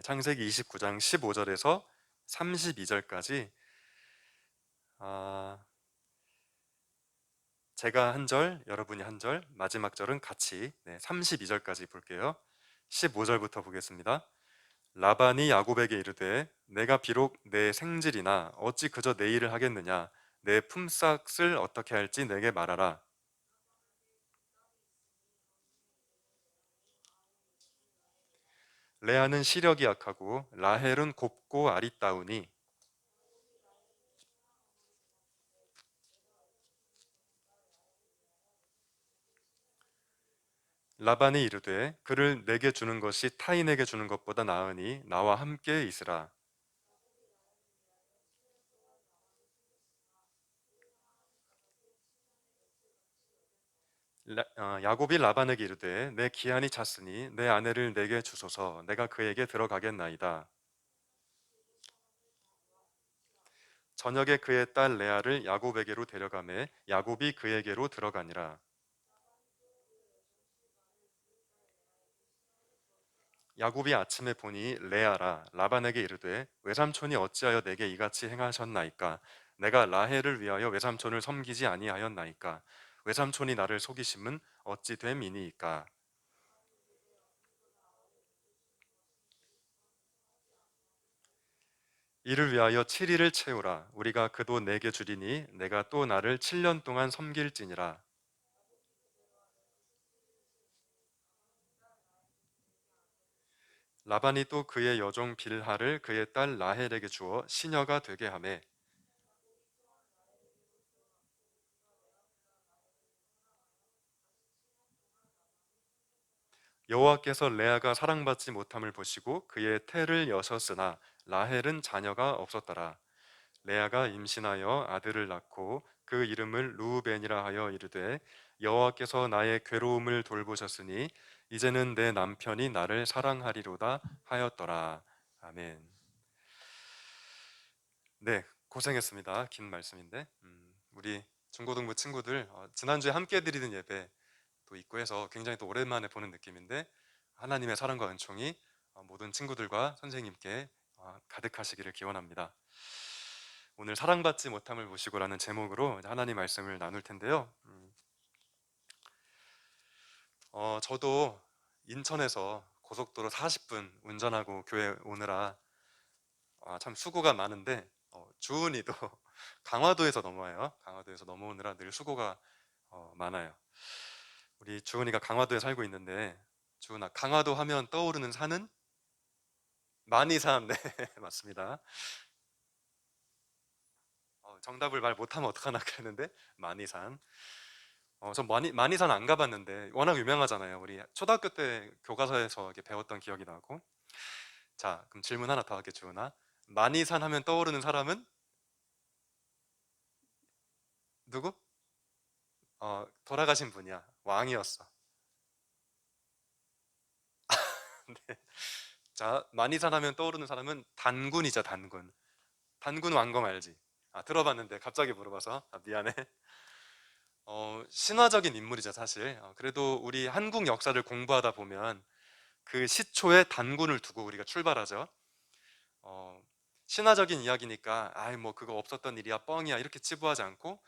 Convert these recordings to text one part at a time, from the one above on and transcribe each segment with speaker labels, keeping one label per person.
Speaker 1: 창세기 29장 15절에서 32절까지 제가 한 절, 여러분이 한 절, 마지막 절은 같이 32절까지 볼게요. 15절부터 보겠습니다. 라반이 야곱에게 이르되 내가 비록 내 생질이나 어찌 그저 내 일을 하겠느냐, 내 품삯을 어떻게 할지 내게 말하라. 레아는 시력이 약하고 라헬은 곱고 아리따우니 라반이 이르되 그를 내게 주는 것이 타인에게 주는 것보다 나으니 나와 함께 있으라. 야곱이 라반에게 이르되 내 기한이 찼으니 내 아내를 내게 주소서. 내가 그에게 들어가겠나이다. 저녁에 그의 딸 레아를 야곱에게로 데려가매 야곱이 그에게로 들어가니라. 야곱이 아침에 보니 레아라. 라반에게 이르되 외삼촌이 어찌하여 내게 이같이 행하셨나이까? 내가 라헬을 위하여 외삼촌을 섬기지 아니하였나이까? 외삼촌이 나를 속이심은 어찌 됨이니이까? 이를 위하여 7일을 채우라. 우리가 그도 내게 주리니 내가 또 나를 7년 동안 섬길지니라. 라반이 또 그의 여종 빌하를 그의 딸 라헬에게 주어 시녀가 되게 하매 여호와께서 레아가 사랑받지 못함을 보시고 그의 태를 여셨으나 라헬은 자녀가 없었더라. 레아가 임신하여 아들을 낳고 그 이름을 루우벤이라 하여 이르되 여호와께서 나의 괴로움을 돌보셨으니 이제는 내 남편이 나를 사랑하리로다 하였더라. 아멘. 네, 고생했습니다. 긴 말씀인데 우리 중고등부 친구들 지난주에 함께 드리는 예배 또 있고 해서 굉장히 또 오랜만에 보는 느낌인데 하나님의 사랑과 은총이 모든 친구들과 선생님께 가득하시기를 기원합니다. 오늘 사랑받지 못함을 보시고라는 제목으로 하나님 말씀을 나눌 텐데요. 저도 인천에서 고속도로 40분 운전하고 교회 오느라 참 수고가 많은데 주은이도 강화도에서 넘어와요. 강화도에서 넘어오느라 늘 수고가 많아요. 우리 주은이가 강화도에 살고 있는데 주은아, 강화도 하면 떠오르는 산은? 만이산. 네, 맞습니다. 정답을 말 못하면 어떡하나 그랬는데 만이산. 전 만이산 안 가봤는데 워낙 유명하잖아요. 우리 초등학교 때 교과서에서 이렇게 배웠던 기억이 나고. 자, 그럼 질문 하나 더 할게, 주은아. 만이산 하면 떠오르는 사람은 누구? 돌아가신 분이야. 왕이었어. 네. 자, 만이산 하면 떠오르는 사람은 단군이죠, 단군. 단군 왕검 알지? 들어봤는데 갑자기 물어봐서 미안해. 신화적인 인물이죠, 사실. 그래도 우리 한국 역사를 공부하다 보면 그 시초에 단군을 두고 우리가 출발하죠. 어, 신화적인 이야기니까 아이 뭐 그거 없었던 일이야 뻥이야 이렇게 치부하지 않고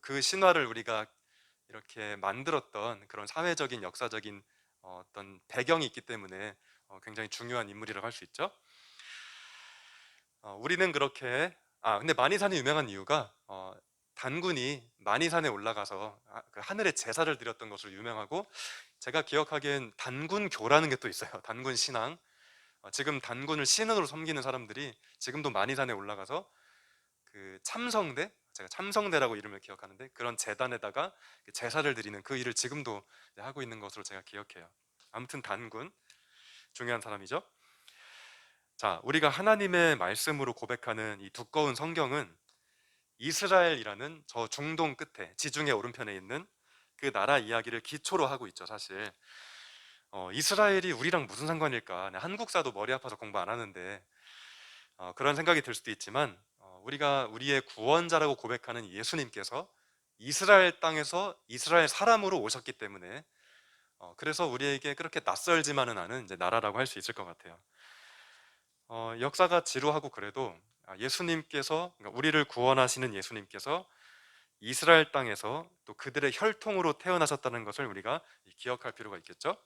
Speaker 1: 그 신화를 우리가 이렇게 만들었던 그런 사회적인 역사적인 어떤 배경이 있기 때문에 굉장히 중요한 인물이라고 할 수 있죠. 우리는 그렇게 근데 만이산이 유명한 이유가 단군이 만이산에 올라가서 그 하늘에 제사를 드렸던 것으로 유명하고, 제가 기억하기엔 단군교라는 게 또 있어요. 단군 신앙. 지금 단군을 신으로 섬기는 사람들이 지금도 만이산에 올라가서 그 참성대, 제가 참성대라고 이름을 기억하는데 그런 제단에다가 제사를 드리는 그 일을 지금도 하고 있는 것으로 제가 기억해요. 아무튼 단군 중요한 사람이죠. 자, 우리가 하나님의 말씀으로 고백하는 이 두꺼운 성경은 이스라엘이라는 저 중동 끝에 지중해 오른편에 있는 그 나라 이야기를 기초로 하고 있죠, 사실. 이스라엘이 우리랑 무슨 상관일까? 한국사도 머리 아파서 공부 안 하는데 그런 생각이 들 수도 있지만 우리가 우리의 구원자라고 고백하는 예수님께서 이스라엘 땅에서 이스라엘 사람으로 오셨기 때문에 그래서 우리에게 그렇게 낯설지만은 않은 이제 나라라고 할 수 있을 것 같아요. 역사가 지루하고 그래도 예수님께서, 그러니까 우리를 구원하시는 예수님께서 이스라엘 땅에서 또 그들의 혈통으로 태어나셨다는 것을 우리가 기억할 필요가 있겠죠.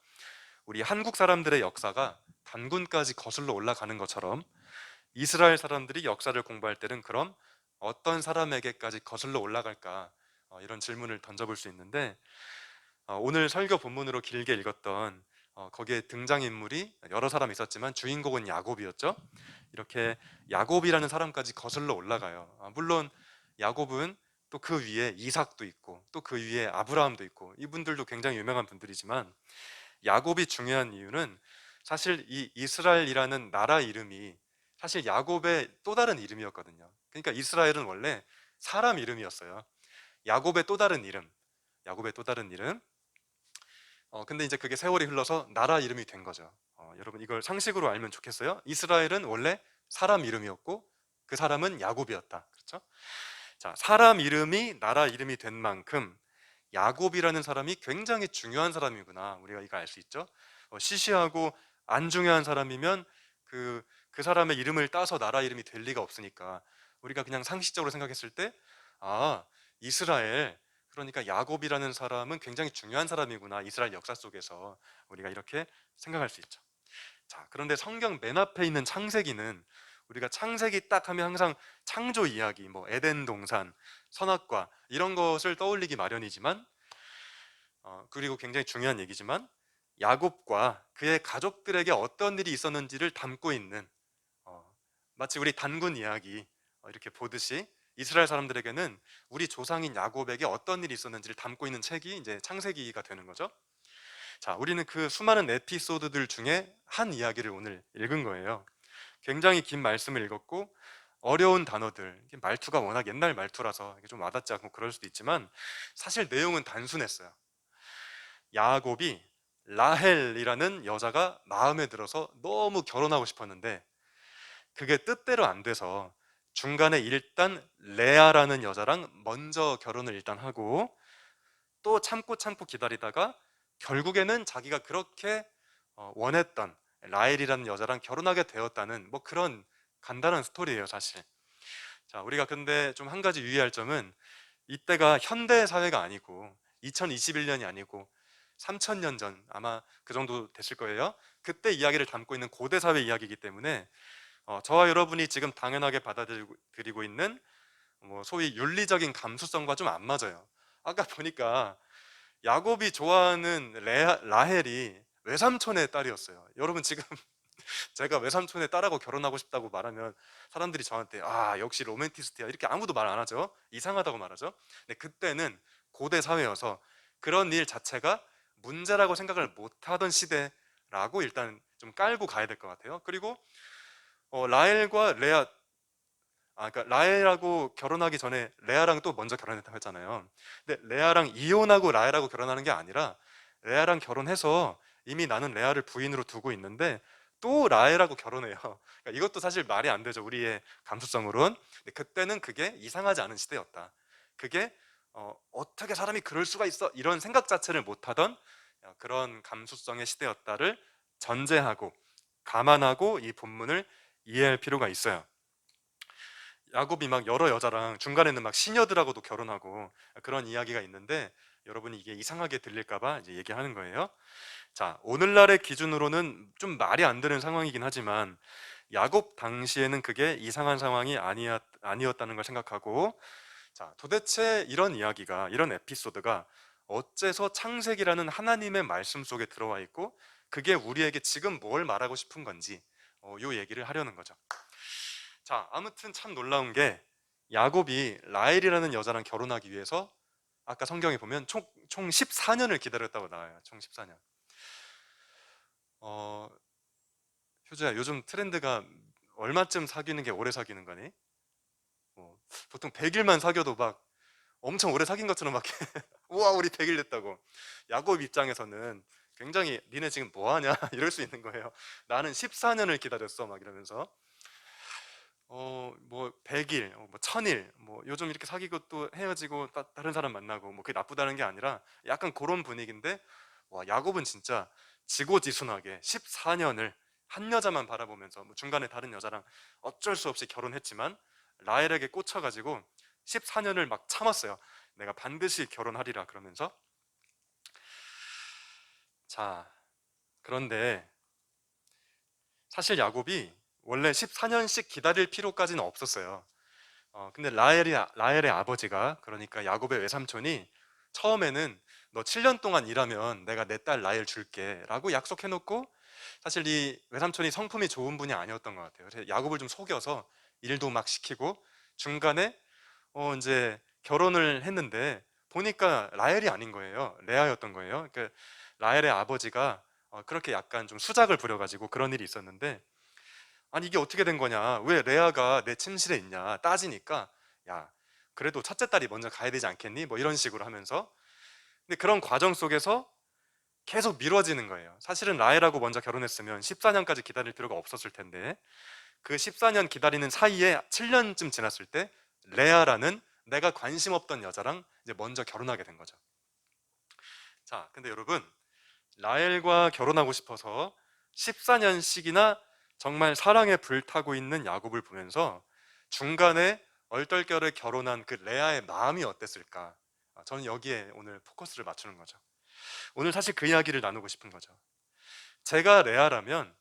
Speaker 1: 우리 한국 사람들의 역사가 단군까지 거슬러 올라가는 것처럼 이스라엘 사람들이 역사를 공부할 때는 그럼 어떤 사람에게까지 거슬러 올라갈까, 이런 질문을 던져볼 수 있는데, 오늘 설교 본문으로 길게 읽었던 거기에 등장인물이 여러 사람 있었지만 주인공은 야곱이었죠. 이렇게 야곱이라는 사람까지 거슬러 올라가요. 물론 야곱은 또 그 위에 이삭도 있고 또 그 위에 아브라함도 있고 이분들도 굉장히 유명한 분들이지만, 야곱이 중요한 이유는 사실 이 이스라엘이라는 나라 이름이 사실 야곱의 또 다른 이름이었거든요. 그러니까 이스라엘은 원래 사람 이름이었어요. 야곱의 또 다른 이름, 야곱의 또 다른 이름. 근데 이제 그게 세월이 흘러서 나라 이름이 된 거죠. 여러분 이걸 상식으로 알면 좋겠어요. 이스라엘은 원래 사람 이름이었고 그 사람은 야곱이었다. 그렇죠? 자, 사람 이름이 나라 이름이 된 만큼 야곱이라는 사람이 굉장히 중요한 사람이구나. 우리가 이거 알 수 있죠. 시시하고 안 중요한 사람이면 그 사람의 이름을 따서 나라 이름이 될 리가 없으니까 우리가 그냥 상식적으로 생각했을 때, 아, 이스라엘, 그러니까 야곱이라는 사람은 굉장히 중요한 사람이구나. 이스라엘 역사 속에서 우리가 이렇게 생각할 수 있죠. 자, 그런데 성경 맨 앞에 있는 창세기는 우리가 창세기 딱 하면 항상 창조 이야기, 뭐 에덴 동산, 선악과 이런 것을 떠올리기 마련이지만, 그리고 굉장히 중요한 얘기지만 야곱과 그의 가족들에게 어떤 일이 있었는지를 담고 있는, 어, 마치 우리 단군 이야기 이렇게 보듯이 이스라엘 사람들에게는 우리 조상인 야곱에게 어떤 일이 있었는지를 담고 있는 책이 이제 창세기가 되는 거죠. 자, 우리는 그 수많은 에피소드들 중에 한 이야기를 오늘 읽은 거예요. 굉장히 긴 말씀을 읽었고 어려운 단어들, 이게 말투가 워낙 옛날 말투라서 이게 좀 와닿지 않고 그럴 수도 있지만 사실 내용은 단순했어요. 야곱이 라헬이라는 여자가 마음에 들어서 너무 결혼하고 싶었는데 그게 뜻대로 안 돼서 중간에 일단 레아라는 여자랑 먼저 결혼을 일단 하고 또 참고 참고 기다리다가 결국에는 자기가 그렇게 원했던 라헬이라는 여자랑 결혼하게 되었다는 뭐 그런 간단한 스토리예요, 사실. 자, 우리가 근데 좀 한 가지 유의할 점은 이때가 현대 사회가 아니고 2021년이 아니고 3000년 전 아마 그 정도 됐을 거예요. 그때 이야기를 담고 있는 고대 사회 이야기이기 때문에 저와 여러분이 지금 당연하게 받아들이고 있는 뭐 소위 윤리적인 감수성과 좀 안 맞아요. 아까 보니까 야곱이 좋아하는 라헬이 외삼촌의 딸이었어요. 여러분 지금 제가 외삼촌의 딸하고 결혼하고 싶다고 말하면 사람들이 저한테 역시 로맨티스트야 이렇게 아무도 말 안 하죠. 이상하다고 말하죠. 근데 그때는 고대 사회여서 그런 일 자체가 문제라고 생각을 못 하던 시대라고 일단 좀 깔고 가야 될 것 같아요. 그리고 라헬과 레아, 그러니까 라헬하고 결혼하기 전에 레아랑 또 먼저 결혼했다고 했잖아요. 근데 레아랑 이혼하고 라헬하고 결혼하는 게 아니라 레아랑 결혼해서 이미 나는 레아를 부인으로 두고 있는데 또 라헬하고 결혼해요. 그러니까 이것도 사실 말이 안 되죠. 우리의 감수성으로는. 근데 그때는 그게 이상하지 않은 시대였다. 그게 어떻게 사람이 그럴 수가 있어? 이런 생각 자체를 못하던 그런 감수성의 시대였다를 전제하고 감안하고 이 본문을 이해할 필요가 있어요. 야곱이 막 여러 여자랑 중간에는 막 시녀들하고도 결혼하고 그런 이야기가 있는데 여러분이 이게 이상하게 들릴까봐 이제 얘기하는 거예요. 자, 오늘날의 기준으로는 좀 말이 안 되는 상황이긴 하지만 야곱 당시에는 그게 이상한 상황이 아니었다는 걸 생각하고, 자, 도대체 이런 이야기가, 이런 에피소드가 어째서 창세기라는 하나님의 말씀 속에 들어와 있고 그게 우리에게 지금 뭘 말하고 싶은 건지 요 얘기를 하려는 거죠. 자, 아무튼 참 놀라운 게 야곱이 라헬이라는 여자랑 결혼하기 위해서 아까 성경에 보면 총 14년을 기다렸다고 나와요. 총 14년. 어, 효주야, 요즘 트렌드가 얼마쯤 사귀는 게 오래 사귀는 거니? 보통 100일만 사귀어도 막 엄청 오래 사귄 것처럼 막 우와 우리 100일 됐다고. 야곱 입장에서는 굉장히 니네 지금 뭐 하냐 이럴 수 있는 거예요. 나는 14년을 기다렸어 막 이러면서 뭐 100일, 뭐 1000일, 뭐 요즘 이렇게 사귀고 또 헤어지고 다른 사람 만나고 뭐 그게 나쁘다는 게 아니라 약간 그런 분위기인데, 와 야곱은 진짜 지고지순하게 14년을 한 여자만 바라보면서 뭐 중간에 다른 여자랑 어쩔 수 없이 결혼했지만 라헬에게 꽂혀가지고 14년을 막 참았어요. 내가 반드시 결혼하리라 그러면서. 자, 그런데 사실 야곱이 원래 14년씩 기다릴 필요까지는 없었어요. 근데 라헬의 아버지가, 그러니까 야곱의 외삼촌이 처음에는 너 7년 동안 일하면 내가 내 딸 라헬 줄게 라고 약속해놓고, 사실 이 외삼촌이 성품이 좋은 분이 아니었던 것 같아요. 그래서 야곱을 좀 속여서 일도 막 시키고, 중간에 이제 결혼을 했는데 보니까 라헬이 아닌 거예요. 레아였던 거예요. 그러니까 라헬의 아버지가 그렇게 약간 좀 수작을 부려가지고 그런 일이 있었는데, 아니 이게 어떻게 된 거냐, 왜 레아가 내 침실에 있냐 따지니까, 야 그래도 첫째 딸이 먼저 가야 되지 않겠니? 뭐 이런 식으로 하면서. 근데 그런 과정 속에서 계속 미뤄지는 거예요. 사실은 라헬하고 먼저 결혼했으면 14년까지 기다릴 필요가 없었을 텐데, 그 14년 기다리는 사이에 7년쯤 지났을 때 레아라는 내가 관심 없던 여자랑 이제 먼저 결혼하게 된 거죠. 자, 근데 여러분, 라헬과 결혼하고 싶어서 14년씩이나 정말 사랑에 불타고 있는 야곱을 보면서 중간에 얼떨결에 결혼한 그 레아의 마음이 어땠을까? 저는 여기에 오늘 포커스를 맞추는 거죠. 오늘 사실 그 이야기를 나누고 싶은 거죠. 제가 레아라면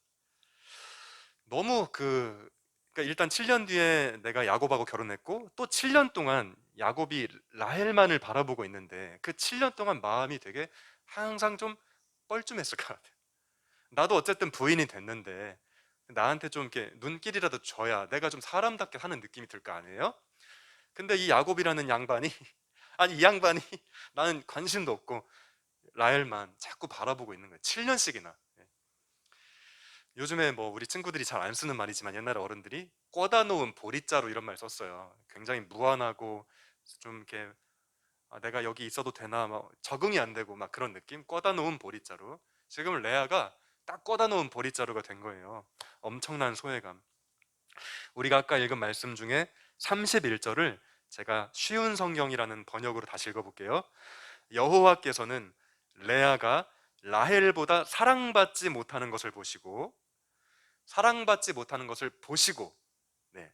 Speaker 1: 너무 그러니까 일단 7년 뒤에 내가 야곱하고 결혼했고, 또 7년 동안 야곱이 라헬만을 바라보고 있는데 그 7년 동안 마음이 되게 항상 좀 뻘쭘했을 것 같아요. 나도 어쨌든 부인이 됐는데 나한테 좀 이렇게 눈길이라도 줘야 내가 좀 사람답게 사는 느낌이 들 거 아니에요? 근데 이 야곱이라는 양반이 아니 이 양반이 나는 관심도 없고 라헬만 자꾸 바라보고 있는 거예요. 7년씩이나. 요즘에 뭐 우리 친구들이 잘 안 쓰는 말이지만 옛날에 어른들이 꿔다 놓은 보리자루 이런 말 썼어요. 굉장히 무안하고 좀 이렇게 내가 여기 있어도 되나 막 적응이 안 되고 막 그런 느낌? 꿔다 놓은 보리자루. 지금 레아가 딱 꿔다 놓은 보리자루가 된 거예요. 엄청난 소외감. 우리가 아까 읽은 말씀 중에 31절을 제가 쉬운 성경이라는 번역으로 다시 읽어볼게요. 여호와께서는 레아가 라헬보다 사랑받지 못하는 것을 보시고, 사랑받지 못하는 것을 보시고, 네,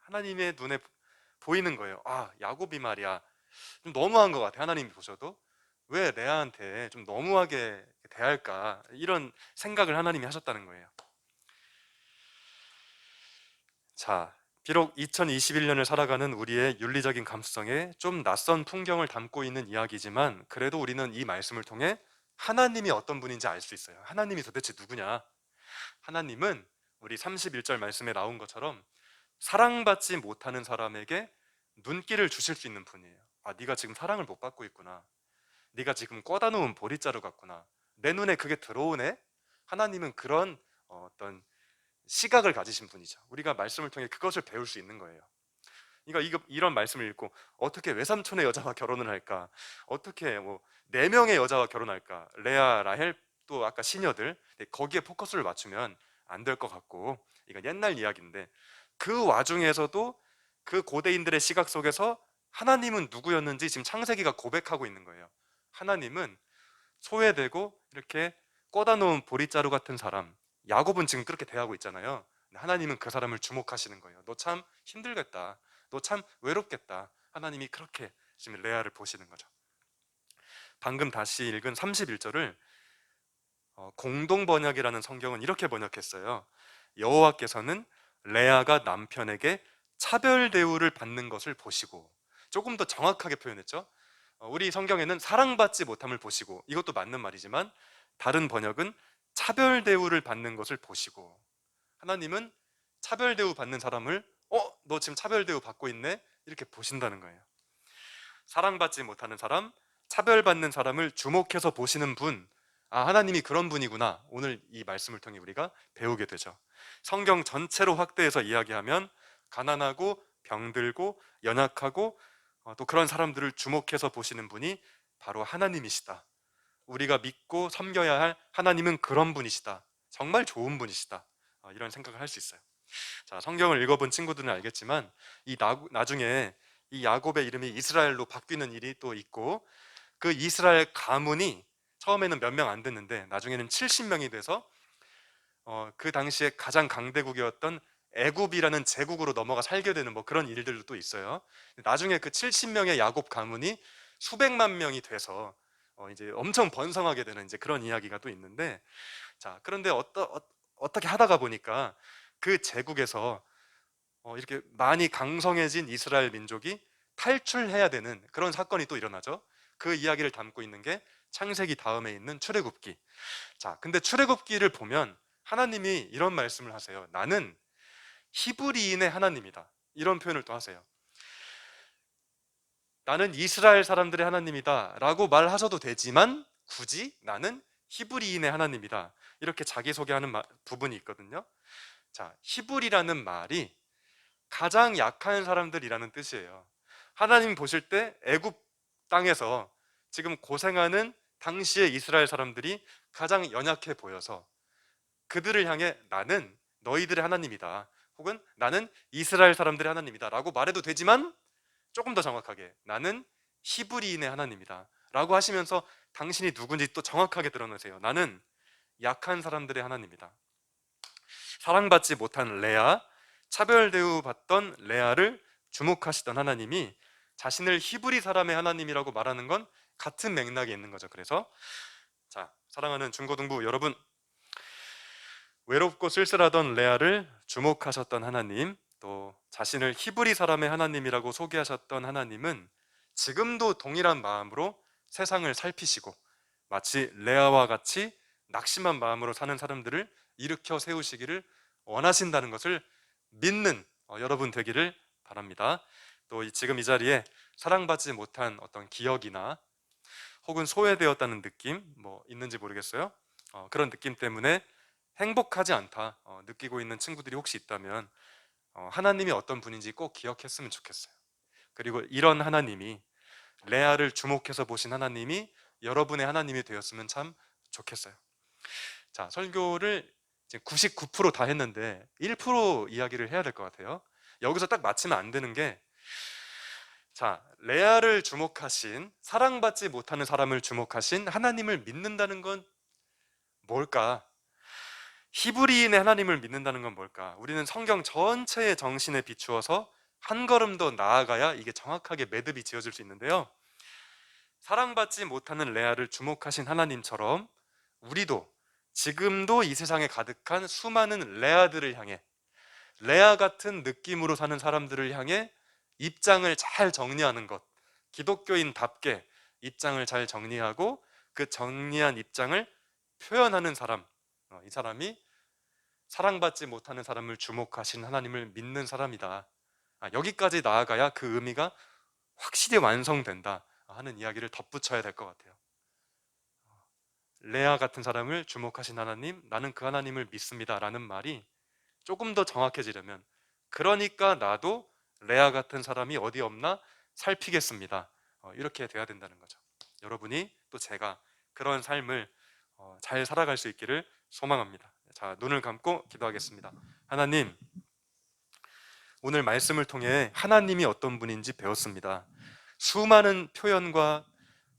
Speaker 1: 하나님의 눈에 보이는 거예요. 아, 야곱이 말이야 좀 너무한 것 같아. 하나님이 보셔도 왜 레아한테 좀 너무하게 대할까, 이런 생각을 하나님이 하셨다는 거예요. 자, 비록 2021년을 살아가는 우리의 윤리적인 감수성에 좀 낯선 풍경을 담고 있는 이야기지만, 그래도 우리는 이 말씀을 통해 하나님이 어떤 분인지 알 수 있어요. 하나님이 도대체 누구냐? 하나님은 우리 31절 말씀에 나온 것처럼 사랑받지 못하는 사람에게 눈길을 주실 수 있는 분이에요. 아, 네가 지금 사랑을 못 받고 있구나. 네가 지금 꿔다 놓은 보리자루 같구나. 내 눈에 그게 들어오네. 하나님은 그런 어떤 시각을 가지신 분이죠. 우리가 말씀을 통해 그것을 배울 수 있는 거예요. 그러니까 이런 말씀을 읽고 어떻게 외삼촌의 여자와 결혼을 할까? 어떻게 뭐 4명의 여자와 결혼할까? 레아, 라헬, 또 아까 시녀들, 거기에 포커스를 맞추면 안 될 것 같고, 이건 옛날 이야기인데, 그 와중에서도 그 고대인들의 시각 속에서 하나님은 누구였는지 지금 창세기가 고백하고 있는 거예요. 하나님은 소외되고 이렇게 꽂아 놓은 보리자루 같은 사람, 야곱은 지금 그렇게 대하고 있잖아요. 하나님은 그 사람을 주목하시는 거예요. 너 참 힘들겠다. 너 참 외롭겠다. 하나님이 그렇게 지금 레아를 보시는 거죠. 방금 다시 읽은 31절을 공동 번역이라는 성경은 이렇게 번역했어요. 여호와께서는 레아가 남편에게 차별 대우를 받는 것을 보시고, 조금 더 정확하게 표현했죠. 우리 성경에는 사랑받지 못함을 보시고, 이것도 맞는 말이지만 다른 번역은 차별 대우를 받는 것을 보시고, 하나님은 차별 대우 받는 사람을 너 지금 차별 대우 받고 있네? 이렇게 보신다는 거예요. 사랑받지 못하는 사람, 차별받는 사람을 주목해서 보시는 분, 아, 하나님이 그런 분이구나. 오늘 이 말씀을 통해 우리가 배우게 되죠. 성경 전체로 확대해서 이야기하면 가난하고 병들고 연약하고 또 그런 사람들을 주목해서 보시는 분이 바로 하나님이시다. 우리가 믿고 섬겨야 할 하나님은 그런 분이시다. 정말 좋은 분이시다. 이런 생각을 할 수 있어요. 자, 성경을 읽어본 친구들은 알겠지만 나중에 이 야곱의 이름이 이스라엘로 바뀌는 일이 또 있고, 그 이스라엘 가문이 처음에는 몇 명 안 됐는데 나중에는 70명이 돼서 그 당시에 가장 강대국이었던 애굽이라는 제국으로 넘어가 살게 되는 뭐 그런 일들도 또 있어요. 나중에 그 70명의 야곱 가문이 수백만 명이 돼서 이제 엄청 번성하게 되는 이제 그런 이야기가 또 있는데, 자, 그런데 어떻게 하다가 보니까 그 제국에서 이렇게 많이 강성해진 이스라엘 민족이 탈출해야 되는 그런 사건이 또 일어나죠. 그 이야기를 담고 있는 게 창세기 다음에 있는 출애굽기. 자, 근데 출애굽기를 보면 하나님이 이런 말씀을 하세요. 나는 히브리인의 하나님이다. 이런 표현을 또 하세요. 나는 이스라엘 사람들의 하나님이다 라고 말하셔도 되지만 굳이 나는 히브리인의 하나님이다, 이렇게 자기소개하는 부분이 있거든요. 자, 히브리라는 말이 가장 약한 사람들이라는 뜻이에요. 하나님 보실 때 애굽 땅에서 지금 고생하는 당시의 이스라엘 사람들이 가장 연약해 보여서 그들을 향해 나는 너희들의 하나님이다, 혹은 나는 이스라엘 사람들의 하나님이다 라고 말해도 되지만 조금 더 정확하게 나는 히브리인의 하나님이다 라고 하시면서 당신이 누군지 또 정확하게 드러내세요. 나는 약한 사람들의 하나님이다. 사랑받지 못한 레아, 차별 대우받던 레아를 주목하시던 하나님이 자신을 히브리 사람의 하나님이라고 말하는 건 같은 맥락이 있는 거죠. 그래서 자, 사랑하는 중고등부 여러분, 외롭고 쓸쓸하던 레아를 주목하셨던 하나님, 또 자신을 히브리 사람의 하나님이라고 소개하셨던 하나님은 지금도 동일한 마음으로 세상을 살피시고 마치 레아와 같이 낙심한 마음으로 사는 사람들을 일으켜 세우시기를 원하신다는 것을 믿는 여러분 되기를 바랍니다. 또 지금 이 자리에 사랑받지 못한 어떤 기억이나 혹은 소외되었다는 느낌 뭐 있는지 모르겠어요. 그런 느낌 때문에 행복하지 않다 느끼고 있는 친구들이 혹시 있다면 하나님이 어떤 분인지 꼭 기억했으면 좋겠어요. 그리고 이런 하나님이, 레아를 주목해서 보신 하나님이 여러분의 하나님이 되었으면 참 좋겠어요. 자, 설교를 이제 99%다 했는데 1% 이야기를 해야 될 것 같아요. 여기서 딱 맞추면 안 되는 게, 자, 레아를 주목하신, 사랑받지 못하는 사람을 주목하신 하나님을 믿는다는 건 뭘까? 히브리인의 하나님을 믿는다는 건 뭘까? 우리는 성경 전체의 정신에 비추어서 한 걸음 더 나아가야 이게 정확하게 매듭이 지어질 수 있는데요. 사랑받지 못하는 레아를 주목하신 하나님처럼 우리도 지금도 이 세상에 가득한 수많은 레아들을 향해, 레아 같은 느낌으로 사는 사람들을 향해 입장을 잘 정리하는 것, 기독교인답게 입장을 잘 정리하고 그 정리한 입장을 표현하는 사람, 이 사람이 사랑받지 못하는 사람을 주목하신 하나님을 믿는 사람이다. 여기까지 나아가야 그 의미가 확실히 완성된다 하는 이야기를 덧붙여야 될 것 같아요. 레아 같은 사람을 주목하신 하나님, 나는 그 하나님을 믿습니다 라는 말이 조금 더 정확해지려면, 그러니까 나도 레아 같은 사람이 어디 없나 살피겠습니다, 이렇게 돼야 된다는 거죠. 여러분이 또 제가 그런 삶을 잘 살아갈 수 있기를 소망합니다. 자, 눈을 감고 기도하겠습니다. 하나님, 오늘 말씀을 통해 하나님이 어떤 분인지 배웠습니다. 수많은 표현과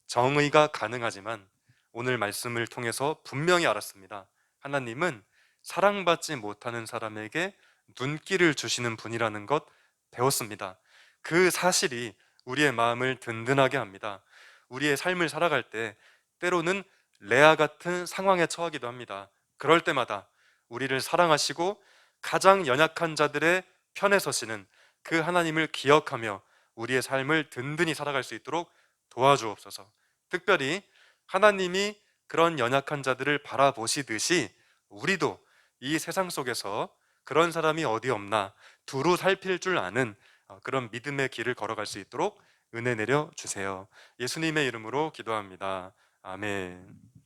Speaker 1: 정의가 가능하지만 오늘 말씀을 통해서 분명히 알았습니다. 하나님은 사랑받지 못하는 사람에게 눈길을 주시는 분이라는 것 배웠습니다. 그 사실이 우리의 마음을 든든하게 합니다. 우리의 삶을 살아갈 때 때로는 레아 같은 상황에 처하기도 합니다. 그럴 때마다 우리를 사랑하시고 가장 연약한 자들의 편에 서시는 그 하나님을 기억하며 우리의 삶을 든든히 살아갈 수 있도록 도와주옵소서. 특별히 하나님이 그런 연약한 자들을 바라보시듯이 우리도 이 세상 속에서 그런 사람이 어디 없나 두루 살필 줄 아는 그런 믿음의 길을 걸어갈 수 있도록 은혜 내려 주세요. 예수님의 이름으로 기도합니다. 아멘.